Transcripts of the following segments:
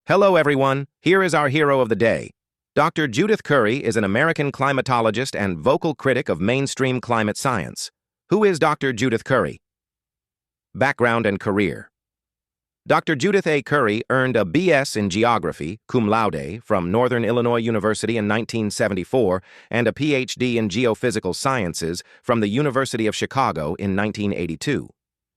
Hello, everyone. Here is our hero of the day. Dr. Judith Curry is an American climatologist and vocal critic of mainstream climate science. Who is Dr. Judith Curry? Background and career. Dr. Judith A. Curry earned a B.S. in Geography, cum laude, from Northern Illinois University in 1974 and a Ph.D. in Geophysical Sciences from the University of Chicago in 1982.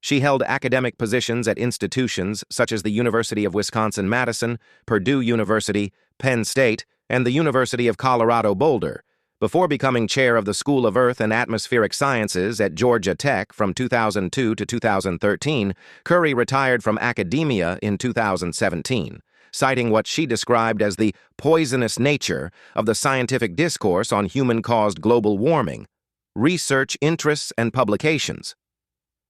She held academic positions at institutions such as the University of Wisconsin-Madison, Purdue University, Penn State, and the University of Colorado Boulder, before becoming chair of the School of Earth and Atmospheric Sciences at Georgia Tech from 2002 to 2013. Curry retired from academia in 2017, citing what she described as the poisonous nature of the scientific discourse on human-caused global warming, research interests, and publications.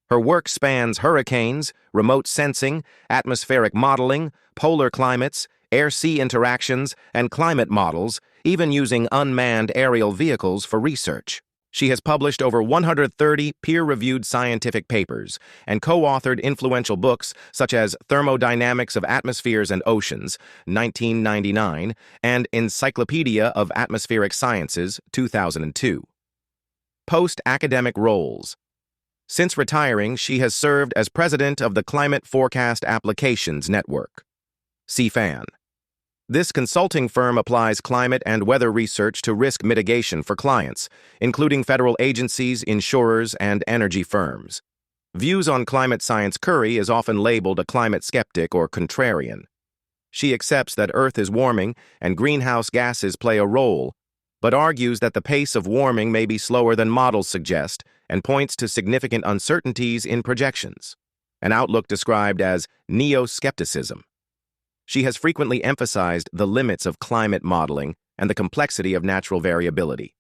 Her work spans hurricanes, remote sensing, atmospheric modeling, polar climates, air-sea interactions, and climate models, even using unmanned aerial vehicles for research. She has published over 130 peer-reviewed scientific papers and co-authored influential books such as Thermodynamics of Atmospheres and Oceans, 1999, and Encyclopedia of Atmospheric Sciences, 2002. Post-academic roles. Since retiring, she has served as president of the Climate Forecast Applications Network, CFAN. This consulting firm applies climate and weather research to risk mitigation for clients, including federal agencies, insurers, and energy firms. Views on climate science. Curry is often labeled a climate skeptic or contrarian. She accepts that Earth is warming and greenhouse gases play a role, but argues that the pace of warming may be slower than models suggest and points to significant uncertainties in projections, an outlook described as neo-skepticism. She has frequently emphasized the limits of climate modeling and the complexity of natural variability.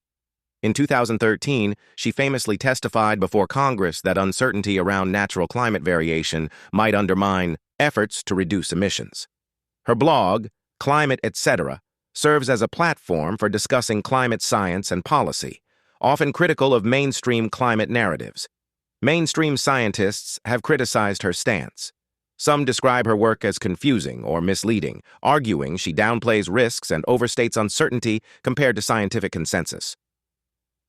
In 2013, she famously testified before Congress that uncertainty around natural climate variation might undermine efforts to reduce emissions. Her blog, Climate Etc., serves as a platform for discussing climate science and policy, often critical of mainstream climate narratives. Mainstream scientists have criticized her stance. Some describe her work as confusing or misleading, arguing she downplays risks and overstates uncertainty compared to scientific consensus.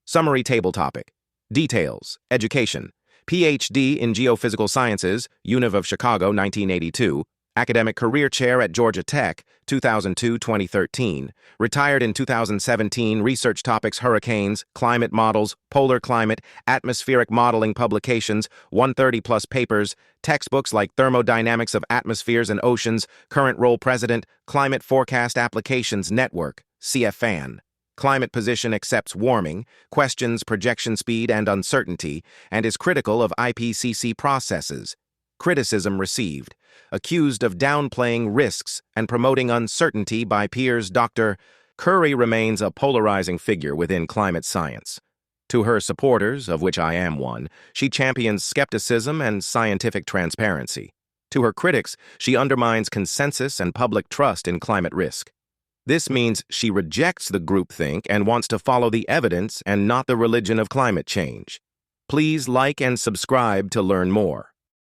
Summary table topic. Details. Education. Ph.D. in Geophysical Sciences, Univ of Chicago, 1982. Academic career chair at Georgia Tech, 2002-2013. Retired in 2017. Research topics: hurricanes, climate models, polar climate, atmospheric modeling publications, 130-plus papers, textbooks like Thermodynamics of Atmospheres and Oceans, current role president, Climate Forecast Applications Network, CFAN. Climate position: accepts warming, questions projection speed and uncertainty, and is critical of IPCC processes. Criticism received. Accused of downplaying risks and promoting uncertainty by peers. Dr. Curry remains a polarizing figure within climate science. To her supporters, of which I am one, she champions skepticism and scientific transparency. To her critics, she undermines consensus and public trust in climate risk. This means she rejects the groupthink and wants to follow the evidence and not the religion of climate change. Please like and subscribe to learn more.